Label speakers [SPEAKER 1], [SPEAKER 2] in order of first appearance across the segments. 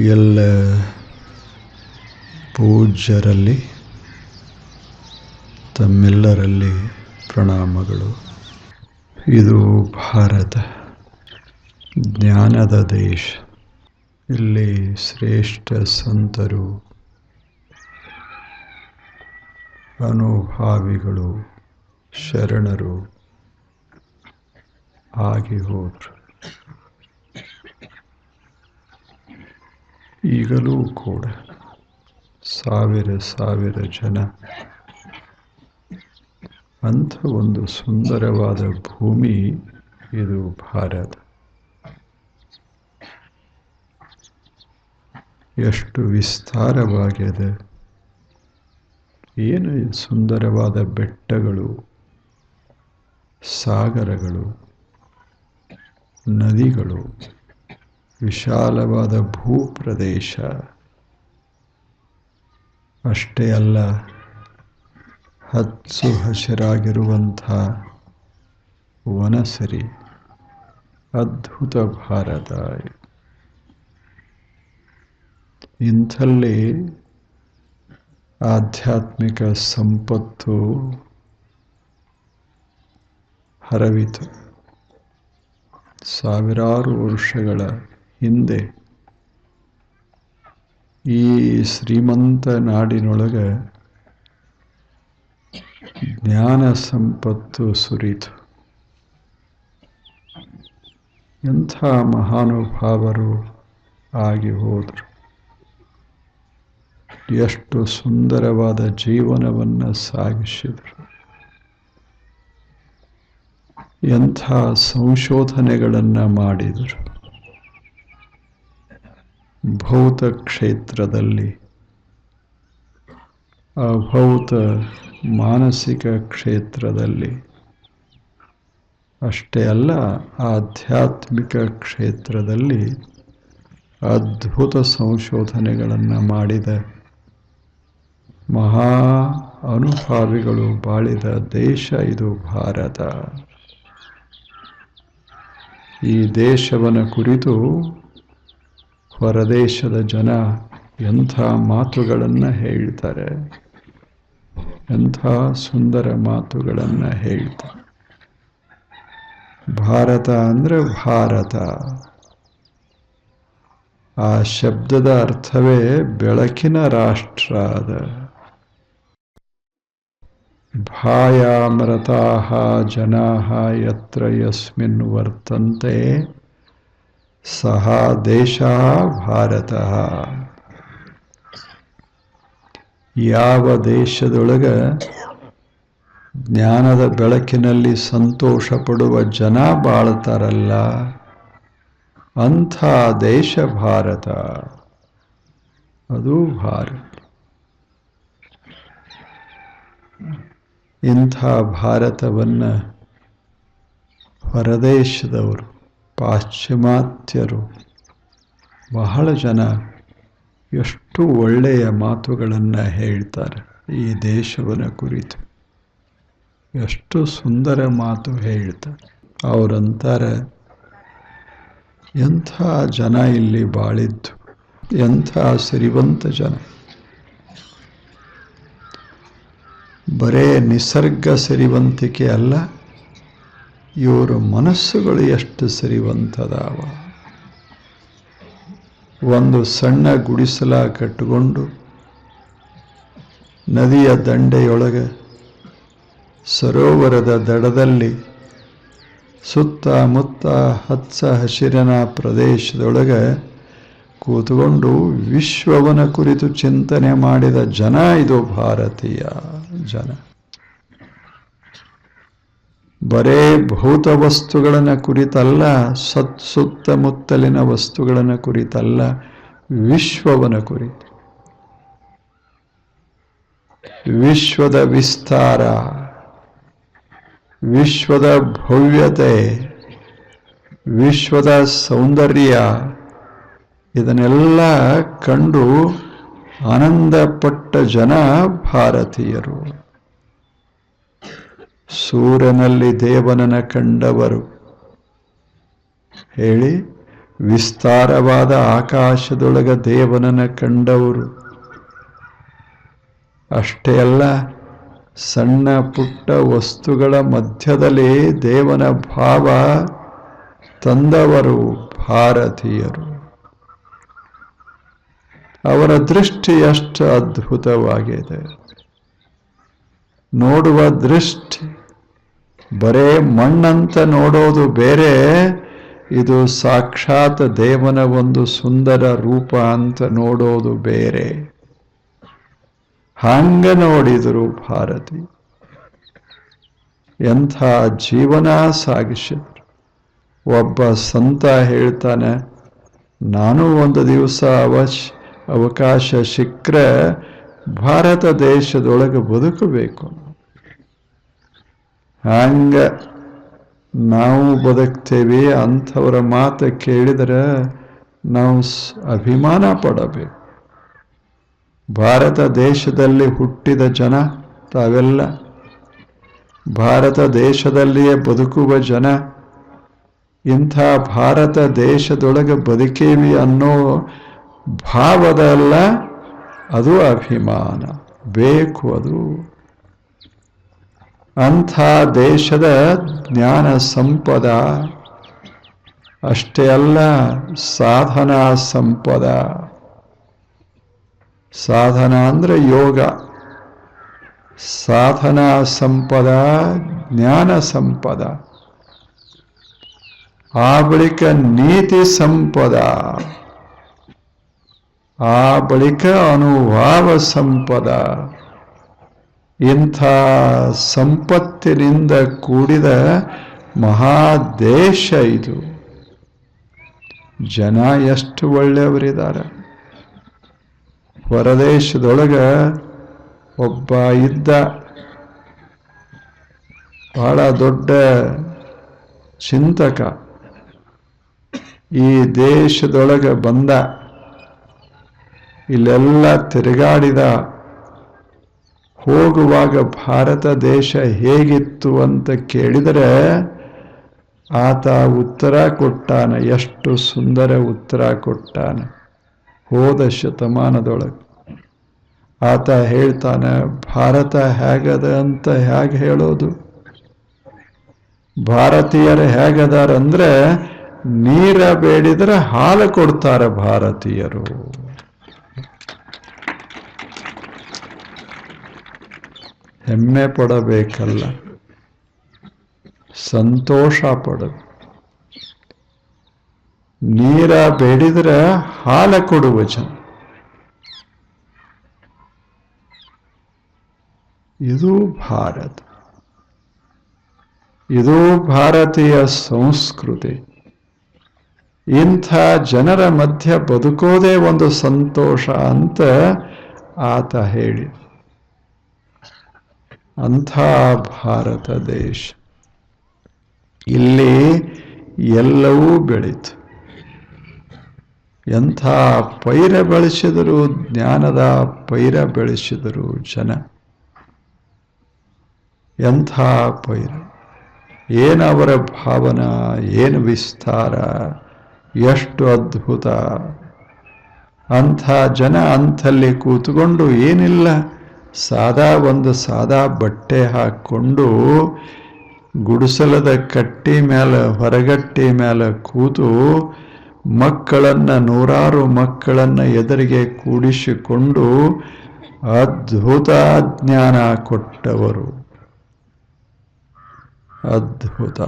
[SPEAKER 1] ಎಲ್ಲ ಪೂಜ್ಯರಲ್ಲಿ ತಮ್ಮೆಲ್ಲರಲ್ಲಿ ಪ್ರಣಾಮಗಳು. ಇದು ಭಾರತ, ಜ್ಞಾನದ ದೇಶ. ಇಲ್ಲಿ ಶ್ರೇಷ್ಠ ಸಂತರು, ಅನುಭಾವಿಗಳು, ಶರಣರು ಆಗಿ ಹೋದರು. ಈಗಲೂ ಕೂಡ ಸಾವಿರ ಸಾವಿರ ಜನ ಅಂಥ ಒಂದು ಸುಂದರವಾದ ಭೂಮಿ ಇದು ಭಾರತ. ಎಷ್ಟು ವಿಸ್ತಾರವಾಗಿದೆ, ಏನು ಸುಂದರವಾದ ಬೆಟ್ಟಗಳು, ಸಾಗರಗಳು, ನದಿಗಳು, ವಿಶಾಲವಾದ ಭೂಪ್ರದೇಶ. ಅಷ್ಟೇ ಅಲ್ಲ, ಹಚ್ಚು ಹಸಿರಾಗಿರುವಂಥ ವನಸರಿ. ಅದ್ಭುತ ಭಾರತ. ಇಂಥಲ್ಲಿ ಆಧ್ಯಾತ್ಮಿಕ ಸಂಪತ್ತು ಹರವಿತು. ಸಾವಿರಾರು ವರ್ಷಗಳ ಹಿಂದೆ ಈ ಶ್ರೀಮಂತ ನಾಡಿನೊಳಗೆ ಜ್ಞಾನ ಸಂಪತ್ತು ಸುರಿತು. ಎಂಥ ಮಹಾನುಭಾವರು ಆಗಿ ಹೋದರು. ಎಷ್ಟು ಸುಂದರವಾದ ಜೀವನವನ್ನು ಸಾಗಿಸಿದರು. ಎಂಥ ಸಂಶೋಧನೆಗಳನ್ನು ಮಾಡಿದರು. ಭೌತ ಕ್ಷೇತ್ರದಲ್ಲಿ, ಅಭೌತ ಮಾನಸಿಕ ಕ್ಷೇತ್ರದಲ್ಲಿ, ಅಷ್ಟೇ ಅಲ್ಲ ಆಧ್ಯಾತ್ಮಿಕ ಕ್ಷೇತ್ರದಲ್ಲಿ ಅದ್ಭುತ ಸಂಶೋಧನೆಗಳನ್ನು ಮಾಡಿದ ಮಹಾ ಅನುಭಾವಿಗಳು ಬಾಳಿದ ದೇಶ ಇದು ಭಾರತ. ಈ ದೇಶವನ್ನು ಕುರಿತು ಹೊರದೇಶದ ಜನ ಎಂಥ ಮಾತುಗಳನ್ನು ಹೇಳ್ತಾರೆ, ಎಂಥ ಸುಂದರ ಮಾತುಗಳನ್ನು ಹೇಳ್ತಾರೆ. ಭಾರತ ಅಂದರೆ ಭಾರತ. ಆ ಶಬ್ದದ ಅರ್ಥವೇ ಬೆಳಕಿನ ರಾಷ್ಟ್ರ ಅದ. ಭಾಯಾಮೃತಾಃ ಜನಾಃ ಯತ್ರ ಯಸ್ಮಿನ್ ವರ್ತಂತೆ ಸಹ ದೇಶಃ ಭಾರತಃ. ಯಾವ ದೇಶದೊಳಗೆ ಜ್ಞಾನದ ಬೆಳಕಿನಲ್ಲಿ ಸಂತೋಷ ಪಡುವ ಜನ ಬಾಳ್ತಾರಲ್ಲ, ಅಂಥ ದೇಶ ಭಾರತ. ಅದು ಭಾರತ. ಇಂಥ ಭಾರತವನ್ನು ಹೊರದೇಶದವರು, ಪಾಶ್ಚಿಮಾತ್ಯರು ಬಹಳ ಜನ ಎಷ್ಟು ಒಳ್ಳೆಯ ಮಾತುಗಳನ್ನು ಹೇಳ್ತಾರೆ ಈ ದೇಶವನ್ನು ಕುರಿತು. ಎಷ್ಟು ಸುಂದರ ಮಾತು ಹೇಳ್ತಾರೆ. ಅವರಂತಾರೆ, ಎಂಥ ಜನ ಇಲ್ಲಿ ಬಾಳಿದ್ದು, ಎಂಥ ಸಿರಿವಂತ ಜನ. ಬರೇ ನಿಸರ್ಗ ಸಿರಿವಂತಿಕೆ ಅಲ್ಲ, ಇವರ ಮನಸ್ಸುಗಳು ಎಷ್ಟು ಸಿರಿವಂತದಾವ. ಒಂದು ಸಣ್ಣ ಗುಡಿಸಲ ಕಟ್ಟಿಕೊಂಡು ನದಿಯ ದಂಡೆಯೊಳಗೆ ಸರೋವರದ ದಡದಲ್ಲಿ ಸುತ್ತಮುತ್ತ ಹಚ್ಚ ಹಸಿರಿನ ಪ್ರದೇಶದೊಳಗೆ ಕೂತ್ಕೊಂಡು ವಿಶ್ವವನ ಕುರಿತು ಚಿಂತನೆ ಮಾಡಿದ ಜನ ಇದು ಭಾರತೀಯ ಜನ. ಬರೇ ಭೌತ ವಸ್ತುಗಳನ್ನು ಕುರಿತಲ್ಲ, ಸುತ್ತಮುತ್ತಲಿನ ವಸ್ತುಗಳನ್ನು ಕುರಿತಲ್ಲ, ವಿಶ್ವವನ ಕುರಿತು. ವಿಶ್ವದ ವಿಸ್ತಾರ, ವಿಶ್ವದ ಭವ್ಯತೆ, ವಿಶ್ವದ ಸೌಂದರ್ಯ, ಇದನ್ನೆಲ್ಲ ಕಂಡು ಆನಂದಪಟ್ಟ ಜನ ಭಾರತೀಯರು. ಸೂರ್ಯನಲ್ಲಿ ದೇವನನ್ನು ಕಂಡವರು ಹೇಳಿ, ವಿಸ್ತಾರವಾದ ಆಕಾಶದೊಳಗ ದೇವನನ್ನು ಕಂಡವರು. ಅಷ್ಟೇ ಅಲ್ಲ, ಸಣ್ಣ ಪುಟ್ಟ ವಸ್ತುಗಳ ಮಧ್ಯದಲ್ಲಿ ದೇವನ ಭಾವ ತಂದವರು ಭಾರತೀಯರು. ಅವರ ದೃಷ್ಟಿ ಎಷ್ಟು ಅದ್ಭುತವಾಗಿದೆ. ನೋಡುವ ದೃಷ್ಟಿ ಬರೇ ಮಣ್ಣಂತ ನೋಡೋದು ಬೇರೆ, ಇದು ಸಾಕ್ಷಾತ್ ದೇವನ ಒಂದು ಸುಂದರ ರೂಪ ಅಂತ ನೋಡೋದು ಬೇರೆ. ಹಂಗ ನೋಡಿದರು ಭಾರತಿ. ಎಂಥ ಜೀವನ ಸಾಗಿಸಿದ್ರು. ಒಬ್ಬ ಸಂತ ಹೇಳ್ತಾನೆ, ನಾನು ಒಂದು ದಿವಸ ಅವಕಾಶ ಸಿಕ್ಕರೆ ಭಾರತ ದೇಶದೊಳಗೆ ಬದುಕಬೇಕು. ಹಂಗ ನಾವು ಬದುಕ್ತೇವೆ. ಅಂಥವರ ಮಾತು ಕೇಳಿದರೆ ನಾವು ಅಭಿಮಾನ ಪಡಬೇಕು. ಭಾರತ ದೇಶದಲ್ಲಿ ಹುಟ್ಟಿದ ಜನ ತಾವೆಲ್ಲ, ಭಾರತ ದೇಶದಲ್ಲಿಯೇ ಬದುಕುವ ಜನ. ಇಂಥ ಭಾರತ ದೇಶದೊಳಗೆ ಬದುಕೇವಿ ಅನ್ನೋ ಭಾವದಲ್ಲ, ಅದು ಅಭಿಮಾನ ಬೇಕು. ಅದು ಅಂಥ ದೇಶದ ಜ್ಞಾನ ಸಂಪದ. ಅಷ್ಟೇ ಅಲ್ಲ, ಸಾಧನಾ ಸಂಪದ. ಸಾಧನ ಅಂದ್ರೆ ಯೋಗ, ಸಾಧನಾ ಸಂಪದ, ಜ್ಞಾನ ಸಂಪದ. ಆ ಬಳಿಕ ನೀತಿ ಸಂಪದ, ಆ ಬಳಿಕ ಅನುಭವ ಸಂಪದ. ಇಂಥ ಸಂಪತ್ತಿನಿಂದ ಕೂಡಿದ ಮಹಾದೇಶ ಇದು. ಜನ ಎಷ್ಟು ಒಳ್ಳೆಯವರಿದ್ದಾರೆ. ಹೊರದೇಶದೊಳಗ ಒಬ್ಬ ಇದ್ದ, ಬಹಳ ದೊಡ್ಡ ಚಿಂತಕ. ಈ ದೇಶದೊಳಗೆ ಬಂದ, ಇಲ್ಲೆಲ್ಲ ತಿರುಗಾಡಿದ. ಹೋಗುವಾಗ ಭಾರತ ದೇಶ ಹೇಗಿತ್ತು ಅಂತ ಕೇಳಿದರೆ ಆತ ಉತ್ತರ ಕೊಟ್ಟಾನ. ಎಷ್ಟು ಸುಂದರ ಉತ್ತರ ಕೊಟ್ಟಾನ. ಹೋದ ಶತಮಾನದೊಳಗೆ ಆತ ಹೇಳ್ತಾನೆ, ಭಾರತ ಹೇಗದ ಅಂತ ಹೇಗೆ ಹೇಳೋದು? ಭಾರತೀಯರು ಹೇಗದಾರಂದ್ರೆ ನೀರ ಬೇಡಿದ್ರೆ ಹಾಲು ಕೊಡ್ತಾರೆ ಭಾರತೀಯರು. ಹೆಮ್ಮೆ ಪಡಬೇಕಲ್ಲ, ಸಂತೋಷ ಪಡಬೇಕು. ನೀರ ಬೇಡಿದ್ರೆ ಹಾಲು ಕೊಡುವ ಜನ. ಇದು ಭಾರತ, ಇದು ಭಾರತೀಯ ಸಂಸ್ಕೃತಿ. ಇಂಥ ಜನರ ಮಧ್ಯ ಬದುಕೋದೇ ಒಂದು ಸಂತೋಷ ಅಂತ ಆತ ಹೇಳಿ. ಅಂಥ ಭಾರತ ದೇಶ. ಇಲ್ಲಿ ಎಲ್ಲವೂ ಬೆಳೀತು. ಎಂಥ ಪೈರ ಬೆಳೆಸಿದರು, ಜ್ಞಾನದ ಪೈರ ಬೆಳೆಸಿದರು ಜನ. ಎಂಥ ಪೈರ, ಏನವರ ಭಾವನಾ, ಏನು ವಿಸ್ತಾರ, ಎಷ್ಟು ಅದ್ಭುತ. ಅಂಥ ಜನ ಅಂಥಲ್ಲಿ ಕೂತ್ಕೊಂಡು ಏನಿಲ್ಲ, ಒಂದು ಸಾದಾ ಬಟ್ಟೆ ಹಾಕ್ಕೊಂಡು ಗುಡಿಸಲದ ಕಟ್ಟಿ ಮೇಲೆ, ಹೊರಗಟ್ಟಿ ಮೇಲೆ ಕೂತು ಮಕ್ಕಳನ್ನ, ನೂರಾರು ಮಕ್ಕಳನ್ನ ಎದುರಿಗೆ ಕೂಡಿಸಿಕೊಂಡು ಅದ್ಭುತ ಜ್ಞಾನ ಕೊಟ್ಟವರು. ಅದ್ಭುತ.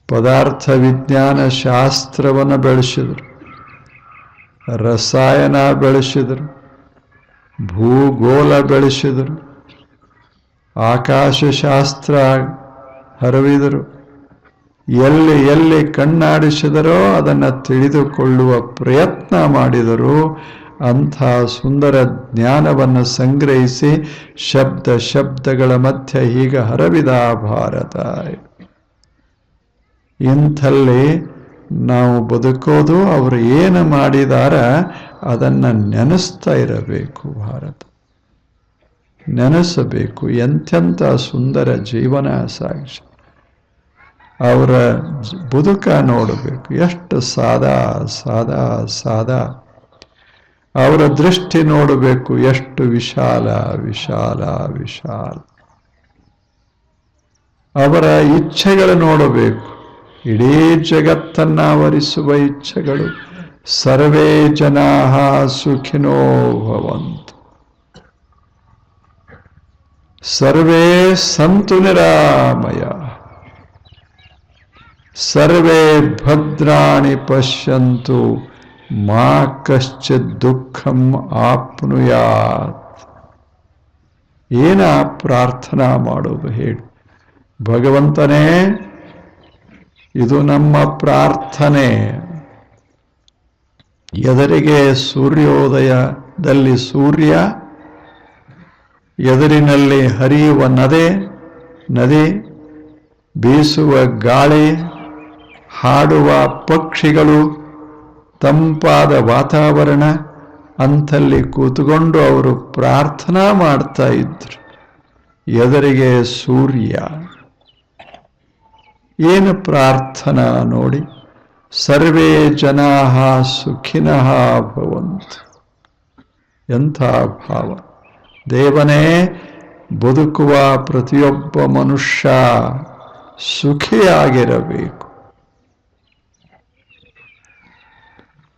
[SPEAKER 1] ಪದಾರ್ಥ ವಿಜ್ಞಾನ ಶಾಸ್ತ್ರವನ್ನು ಬೆಳೆಸಿದರು, ರಸಾಯನ ಬೆಳೆಸಿದರು, ಭೂಗೋಳ ಬೆಳೆಸಿದರು, ಆಕಾಶಶಾಸ್ತ್ರ ಹರವಿದರು. ಎಲ್ಲಿ ಎಲ್ಲಿ ಕಣ್ಣಾಡಿಸಿದರೋ ಅದನ್ನು ತಿಳಿದುಕೊಳ್ಳುವ ಪ್ರಯತ್ನ ಮಾಡಿದರು. ಅಂಥ ಸುಂದರ ಜ್ಞಾನವನ್ನು ಸಂಗ್ರಹಿಸಿ ಶಬ್ದಗಳ ಮಧ್ಯೆ ಹೀಗೆ ಹರವಿದ ಭಾರತ. ಇಂಥಲ್ಲಿ ನಾವು ಬದುಕೋದು, ಅವರು ಏನು ಮಾಡಿದಾರ ಅದನ್ನು ನೆನೆಸ್ತಾ ಇರಬೇಕು. ಭಾರತ ನೆನೆಸಬೇಕು. ಎಂತೆಂಥ ಸುಂದರ ಜೀವನ ಸಾಗಿಸಿ. ಅವರ ಬದುಕ ನೋಡಬೇಕು, ಎಷ್ಟು ಸಾದಾ ಸಾದಾ ಸಾದಾ. ಅವರ ದೃಷ್ಟಿ ನೋಡಬೇಕು, ಎಷ್ಟು ವಿಶಾಲ ವಿಶಾಲ ವಿಶಾಲ. ಅವರ ಇಚ್ಛೆಗಳು ನೋಡಬೇಕು, ಇಡೀ ಜಗತ್ತನ್ನ ಆವರಿಸುವ ಇಚ್ಛೆಗಳು. ಸರ್ವೇ ಜನಾಃ ಸುಖಿನೋ ಭವಂತು, ಸರ್ವೇ ಸಂತು ನಿರಾಮಯಾಃ, ಸರ್ವೇ ಭದ್ರಾಣಿ ಪಶ್ಯಂತು ಮಾ ಕಶ್ಚಿತ್ ದುಃಖಂ ಆಪ್ನುಯಾತ್. ಏನ ಪ್ರಾರ್ಥನಾ ಮಾಡೋದು ಹೇಳಿ? ಭಗವಂತನೇ, ಇದು ನಮ್ಮ ಪ್ರಾರ್ಥನೆ. ಎದುರಿಗೆ ಸೂರ್ಯೋದಯದಲ್ಲಿ ಸೂರ್ಯ, ಎದುರಿನಲ್ಲಿ ಹರಿಯುವ ನದಿ, ಬೀಸುವ ಗಾಳಿ, ಹಾಡುವ ಪಕ್ಷಿಗಳು, ತಂಪಾದ ವಾತಾವರಣ, ಅಂಥಲ್ಲಿ ಕೂತುಕೊಂಡು ಅವರು ಪ್ರಾರ್ಥನಾ ಮಾಡ್ತಾ ಇದ್ರು. ಎದುರಿಗೆ ಸೂರ್ಯ. ಏನು ಪ್ರಾರ್ಥನಾ ನೋಡಿ? ಸರ್ವೇ ಜನಾಃ ಸುಖಿನಃ ಭವಂತು. ಎಂಥ ಭಾವ! ದೇವನೇ, ಬದುಕುವ ಪ್ರತಿಯೊಬ್ಬ ಮನುಷ್ಯ ಸುಖಿಯಾಗಿರಬೇಕು.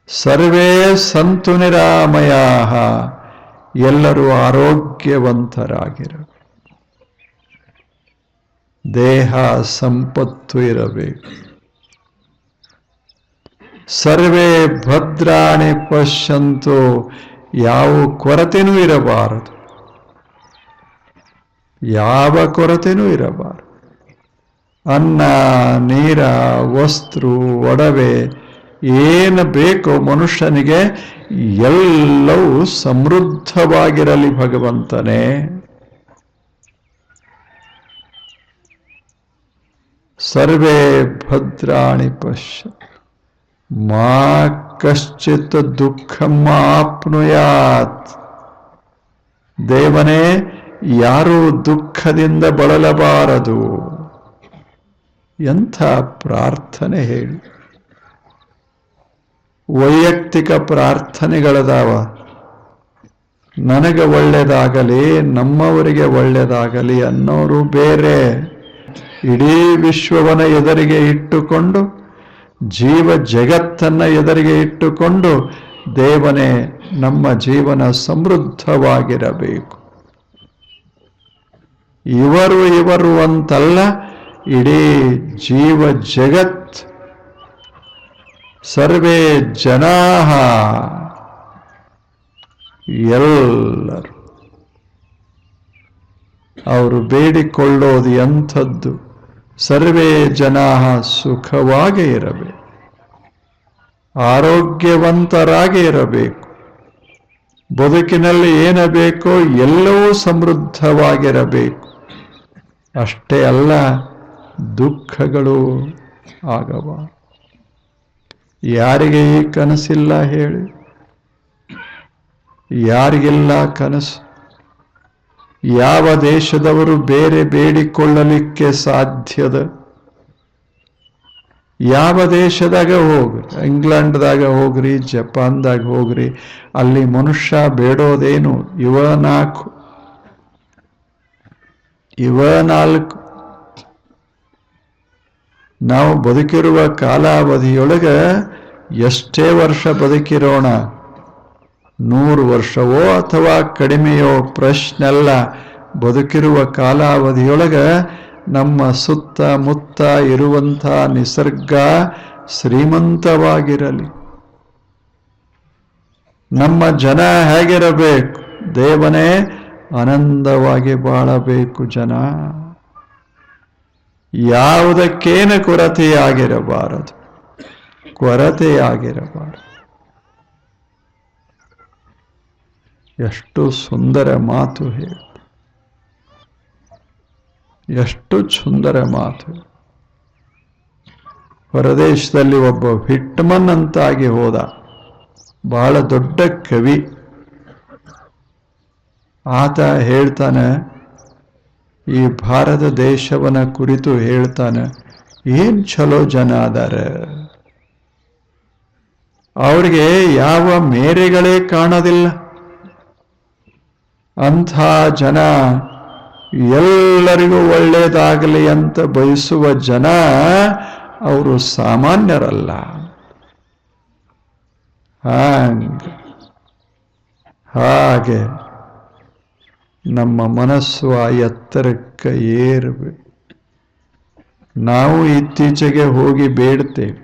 [SPEAKER 1] ಸರ್ವೇ ಸಂತು ನಿರಾಮಯಾಃ, ಎಲ್ಲರೂ ಆರೋಗ್ಯವಂತರಾಗಿರಬೇಕು. ದೇಹ ಸಂಪತ್ತು ಇರಬೇಕು. ಸರ್ವೇ ಭದ್ರಾಣಿ ಪಶ್ಯಂತು, ಯಾವ ಕೊರತೆನೂ ಇರಬಾರದು, ಯಾವ ಕೊರತೆನೂ ಇರಬಾರದು. ಅನ್ನ, ನೀರ, ವಸ್ತು, ಒಡವೆ ಏನು ಬೇಕೋ ಮನುಷ್ಯನಿಗೆ ಎಲ್ಲವೂ ಸಮೃದ್ಧವಾಗಿರಲಿ ಭಗವಂತನೇ. ಸರ್ವೇ ಭದ್ರಾಣಿ ಪಶ್ಯ ಮಾ ಕಶ್ಚಿತ್ ದುಃಖಂ ಆಪ್ನುಯಾತ್. ದೇವನೇ, ಯಾರೂ ದುಃಖದಿಂದ ಬಳಲಬಾರದು. ಎಂಥ ಪ್ರಾರ್ಥನೆ ಹೇಳಿ! ವೈಯಕ್ತಿಕ ಪ್ರಾರ್ಥನೆಗಳದಾವ. ನನಗೆ ಒಳ್ಳೆಯದಾಗಲಿ, ನಮ್ಮವರಿಗೆ ಒಳ್ಳೆಯದಾಗಲಿ ಅನ್ನೋರು ಬೇರೆ. ಇಡೀ ವಿಶ್ವವನ್ನ ಎದುರಿಗೆ ಇಟ್ಟುಕೊಂಡು, ಜೀವ ಜಗತ್ತನ್ನ ಎದುರಿಗೆ ಇಟ್ಟುಕೊಂಡು, ದೇವನೇ ನಮ್ಮ ಜೀವನ ಸಮೃದ್ಧವಾಗಿರಬೇಕು. ಇವರು ಅಂತಲ್ಲ, ಇಡೀ ಜೀವ ಜಗತ್, ಸರ್ವೇ ಜನಾಃ, ಎಲ್ಲರೂ ಅವರು ಬೇಡಿಕೊಳ್ಳೋದು ಎಂಥದ್ದು? ಸರ್ವೇ ಜನಾಃ ಸುಖವಾಗಿ ಇರಬೇಕು, ಆರೋಗ್ಯವಂತರಾಗಿ ಇರಬೇಕು. ಬದುಕಿನಲ್ಲಿ ಏನು ಬೇಕೋ ಎಲ್ಲವೂ ಸಮೃದ್ಧವಾಗಿರಬೇಕು. ಅಷ್ಟೇ ಅಲ್ಲ, ದುಃಖಗಳು ಆಗಬಾರದು. ಯಾರಿಗೆ ಈ ಕನಸಿಲ್ಲ ಹೇಳಿ? ಯಾರಿಗಿಲ್ಲ ಕನಸು? ಯಾವ ದೇಶದವರು ಬೇರೆ ಬೇಡಿಕೊಳ್ಳಲಿಕ್ಕೆ ಸಾಧ್ಯದ? ಯಾವ ದೇಶದಾಗ ಹೋಗ್ರಿ, ಇಂಗ್ಲೆಂಡ್ದಾಗ ಹೋಗ್ರಿ, ಜಪಾನ್ದಾಗ ಹೋಗ್ರಿ, ಅಲ್ಲಿ ಮನುಷ್ಯ ಬೇಡೋದೇನು? ಇವ 4 ನಾವು ಬದುಕಿರುವ ಕಾಲಾವಧಿಯೊಳಗೆ ಎಷ್ಟೇ ವರ್ಷ ಬದುಕಿರೋಣ, 100 ವರ್ಷವೋ ಅಥವಾ ಕಡಿಮೆಯೋ ಪ್ರಶ್ನೆಲ್ಲ. ಬದುಕಿರುವ ಕಾಲಾವಧಿಯೊಳಗೆ ನಮ್ಮ ಸುತ್ತಮುತ್ತ ಇರುವಂಥ ನಿಸರ್ಗ ಶ್ರೀಮಂತವಾಗಿರಲಿ. ನಮ್ಮ ಜನ ಹೇಗಿರಬೇಕು? ದೇವನೇ, ಆನಂದವಾಗಿ ಬಾಳಬೇಕು ಜನ. ಯಾವುದಕ್ಕೇನು ಕೊರತೆಯಾಗಿರಬಾರದು, ಕೊರತೆಯಾಗಿರಬಾರದು. ಎಷ್ಟು ಸುಂದರ ಮಾತು ಹೇಳಿ! ಎಷ್ಟು ಸುಂದರ ಮಾತು! ಹೊರದೇಶದಲ್ಲಿ ಒಬ್ಬ ಹಿಟ್ಮನ್ ಅಂತಾಗಿ ಹೋದ, ಬಹಳ ದೊಡ್ಡ ಕವಿ. ಆತ ಹೇಳ್ತಾನೆ, ಈ ಭಾರತ ದೇಶವನ್ನ ಕುರಿತು ಹೇಳ್ತಾನೆ, ಏನ್ ಚಲೋ ಜನ ಅದಾರ, ಅವ್ರಿಗೆ ಯಾವ ಮೇರೆಗಳೇ ಕಾಣೋದಿಲ್ಲ. ಅಂಥ ಜನ, ಎಲ್ಲರಿಗೂ ಒಳ್ಳೇದಾಗಲಿ ಅಂತ ಬಯಸುವ ಜನ, ಅವರು ಸಾಮಾನ್ಯರಲ್ಲ. ಹಾಗೆ ನಮ್ಮ ಮನಸ್ಸು ಆ ಎತ್ತರಕ್ಕೆ ಏರಬೇಕು. ನಾವು ಇತ್ತೀಚೆಗೆ ಹೋಗಿ ಬೇಡ್ತೇವೆ,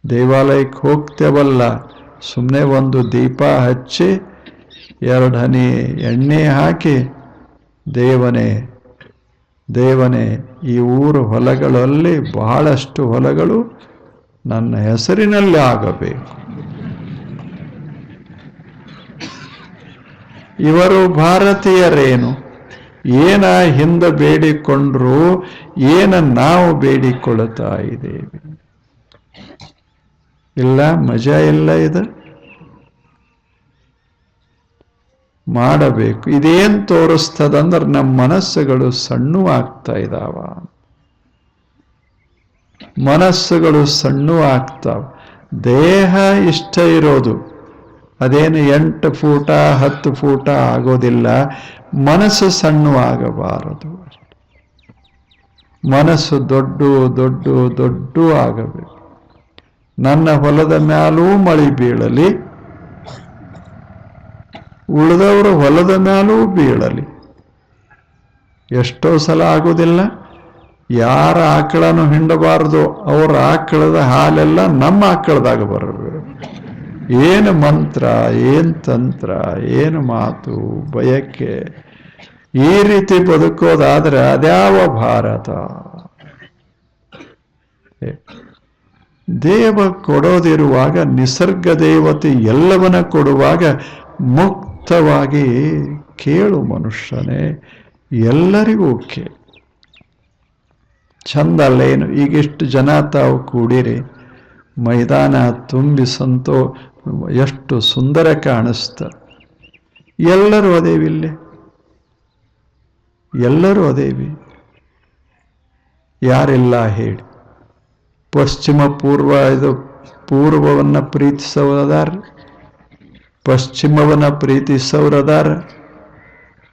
[SPEAKER 1] ದೇವಾಲಯಕ್ಕೆ ಹೋಗ್ತೇವಲ್ಲ, ಸುಮ್ಮನೆ ಒಂದು ದೀಪ ಹಚ್ಚಿ 2 ಹನಿ ಎಣ್ಣೆ ಹಾಕಿ, ದೇವನೇ ದೇವನೇ, ಈ ಊರು ಹೊಲಗಳಲ್ಲಿ ಬಹಳಷ್ಟು ಹೊಲಗಳು ನನ್ನ ಹೆಸರಿನಲ್ಲಿ ಆಗಬೇಕು. ಇವರು ಭಾರತೀಯರೇನು, ಏನ ಹಿಂದೆ ಬೇಡಿಕೊಂಡ್ರು, ಏನ ನಾವು ಬೇಡಿಕೊಳ್ಳುತ್ತಾ ಇದ್ದೇವೆ? ಇಲ್ಲ, ಮಜಾ ಇಲ್ಲ. ಇದು ಮಾಡಬೇಕು. ಇದೇನ್ ತೋರಿಸ್ತದಂದ್ರೆ ನಮ್ಮ ಮನಸ್ಸುಗಳು ಸಣ್ಣವಾಗ್ತಾ ಇದ್ದಾವ. ಮನಸ್ಸುಗಳು ಸಣ್ಣವಾಗ್ತಾವ. ದೇಹ ಇಷ್ಟ ಇರೋದು, ಅದೇನು 8 ಫೂಟ 10 ಫೂಟ ಆಗೋದಿಲ್ಲ. ಮನಸ್ಸು ಸಣ್ಣವಾಗಬಾರದು. ಮನಸ್ಸು ದೊಡ್ಡ ಆಗಬೇಕು. ನನ್ನ ಹೊಲದ ಮ್ಯಾಲೂ ಮಳೆ ಬೀಳಲಿ, ಉಳಿದವರು ಹೊಲದ ಮ್ಯಾಲೂ ಬೀಳಲಿ. ಎಷ್ಟೋ ಸಲ ಆಗೋದಿಲ್ಲ. ಯಾರ ಆಕಳನ್ನು ಹಿಂಡಬಾರದು, ಅವರ ಆಕಳದ ಹಾಲೆಲ್ಲ ನಮ್ಮ ಆಕಳದಾಗ ಬರಬೇಕು. ಏನು ಮಂತ್ರ, ಏನು ತಂತ್ರ, ಏನು ಮಾತು, ಬಯಕೆ, ಈ ರೀತಿ ಬದುಕೋದಾದ್ರೆ ಅದ್ಯಾವ ಭಾರತ? ದೇವ ಕೊಡೋದಿರುವಾಗ, ನಿಸರ್ಗ ದೇವತೆ ಎಲ್ಲವನ್ನ ಕೊಡುವಾಗ ಮುಕ್ತವಾಗಿ ಕೇಳು ಮನುಷ್ಯನೇ, ಎಲ್ಲರಿಗೂ ಕೇಳು. ಚಂದ ಅಲ್ಲೇನು? ಈಗಿಷ್ಟು ಜನ ತಾವು ಕೂಡಿರಿ, ಮೈದಾನ ತುಂಬಿ ಎಷ್ಟು ಸುಂದರ ಕಾಣಿಸ್ತ. ಎಲ್ಲರೂ ಅದೇವಿಲ್ಲಿ, ಎಲ್ಲರೂ ಅದೇವಿ. ಯಾರಿಲ್ಲ ಹೇಳಿ? ಪಶ್ಚಿಮ ಪೂರ್ವ, ಇದು ಪೂರ್ವವನ್ನ ಪ್ರೀತಿಸೋರದಾರ, ಪಶ್ಚಿಮವನ್ನ ಪ್ರೀತಿಸೋರದಾರ.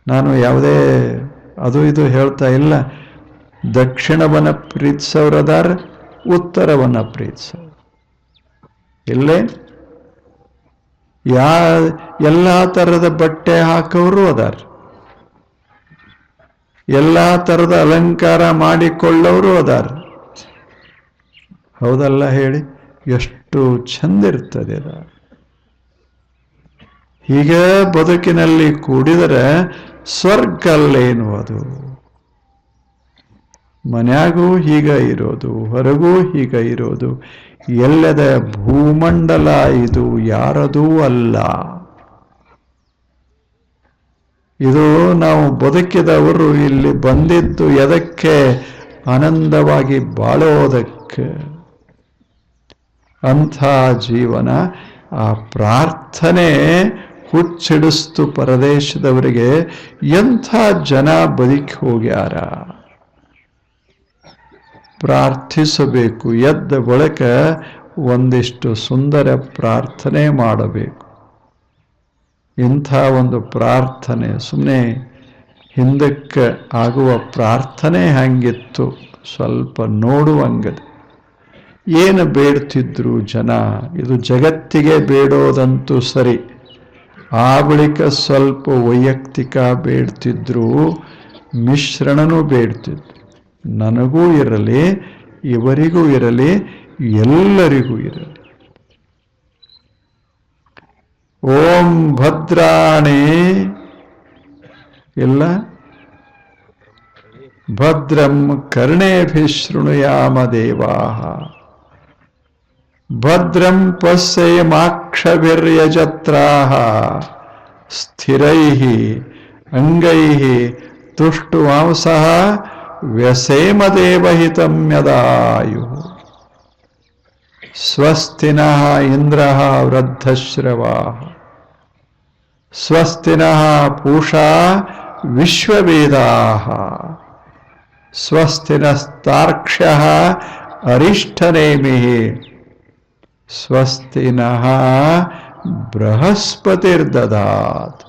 [SPEAKER 1] ನಾನು ಯಾವುದೇ ಅದು ಇದು ಹೇಳ್ತಾ ಇಲ್ಲ. ದಕ್ಷಿಣವನ್ನ ಪ್ರೀತಿಸೋರದಾರ, ಉತ್ತರವನ್ನ ಪ್ರೀತಿಸೋ ಇಲ್ಲೇ. ಎಲ್ಲಾ ತರದ ಬಟ್ಟೆ ಹಾಕೋರು ಅದಾರ, ಎಲ್ಲಾ ತರದ ಅಲಂಕಾರ ಮಾಡಿಕೊಳ್ಳೋರು ಅದಾರ. ಹೌದಲ್ಲ ಹೇಳಿ? ಎಷ್ಟು ಚಂದಿರ್ತದೆ ಅದ. ಹೀಗೆ ಬದುಕಿನಲ್ಲಿ ಕೂಡಿದರೆ ಸ್ವರ್ಗ ಅಲ್ಲೇನು ಅದು? ಮನ್ಯಾಗೂ ಹೀಗ ಇರೋದು, ಹೊರಗೂ ಹೀಗ ಇರೋದು. ಎಲ್ಲದ ಭೂಮಂಡಲ ಇದು, ಯಾರದೂ ಅಲ್ಲ. ಇದು ನಾವು ಬದುಕಿದವರು ಇಲ್ಲಿ ಬಂದಿದ್ದು ಎದಕ್ಕೆ? ಆನಂದವಾಗಿ ಬಾಳೋದಕ್ಕೆ. ಅಂಥ ಜೀವನ, ಆ ಪ್ರಾರ್ಥನೆ ಹುಚ್ಚಿಡಿಸ್ತು ಪರದೇಶದವರಿಗೆ. ಎಂಥ ಜನ ಬದುಕಿ ಹೋಗ್ಯಾರ. ಪ್ರಾರ್ಥಿಸಬೇಕು. ಎದ್ದ ಬಳಿಕ ಒಂದಿಷ್ಟು ಸುಂದರ ಪ್ರಾರ್ಥನೆ ಮಾಡಬೇಕು. ಇಂಥ ಒಂದು ಪ್ರಾರ್ಥನೆ ಸುಮ್ಮನೆ ಹಿಂದಕ್ಕೆ ಆಗುವ ಪ್ರಾರ್ಥನೆ ಹಂಗಿತ್ತು, ಸ್ವಲ್ಪ ನೋಡುವಂಗದ. ಏನು ಬೇಡ್ತಿದ್ರು ಜನ? ಇದು ಜಗತ್ತಿಗೆ ಬೇಡೋದಂತೂ ಸರಿ, ಆ ಬಳಿಕ ಸ್ವಲ್ಪ ವೈಯಕ್ತಿಕ ಬೇಡ್ತಿದ್ರು, ಮಿಶ್ರಣನೂ ಬೇಡ್ತಿದ್ರು. ನನಗೂ ಇರಲಿ, ಇವರಿಗೂ ಇರಲಿ, ಎಲ್ಲರಿಗೂ ಇರಲಿ. ಓಂ ಭದ್ರಾಣಿ ಇಲ್ಲ, ಭದ್ರಂ ಕರ್ಣೇಭಿಃ ಶೃಣುಯಾಮ ದೇವಾಃ, ಭದ್ರಂ ಪಶ್ಯೇಮಾಕ್ಷಭಿರ್ಯಜತ್ರಾಃ, ಸ್ಥಿರೈಃ ಅಂಗೈಃ ತುಷ್ಟುವಾಂಸಃ ವ್ಯಸೇಮ ದೇವಹಿತಂ ಯದಾಯುಃ. ಸ್ವಸ್ತಿ ನಃ ಇಂದ್ರಃ ವೃದ್ಧಶ್ರವಾಃ, ಸ್ವಸ್ತಿ ನಃ ಪೂಷಾ ವಿಶ್ವವೇದಾಃ, ಸ್ವಸ್ತಿನಸ್ತಾರ್ಕ್ಷ್ಯಃ ಅರಿಷ್ಠನೇಮಿಃ ಸ್ವಸ್ತಿ ನಃ ಬೃಹಸ್ಪತಿರ್ದಧಾತ್.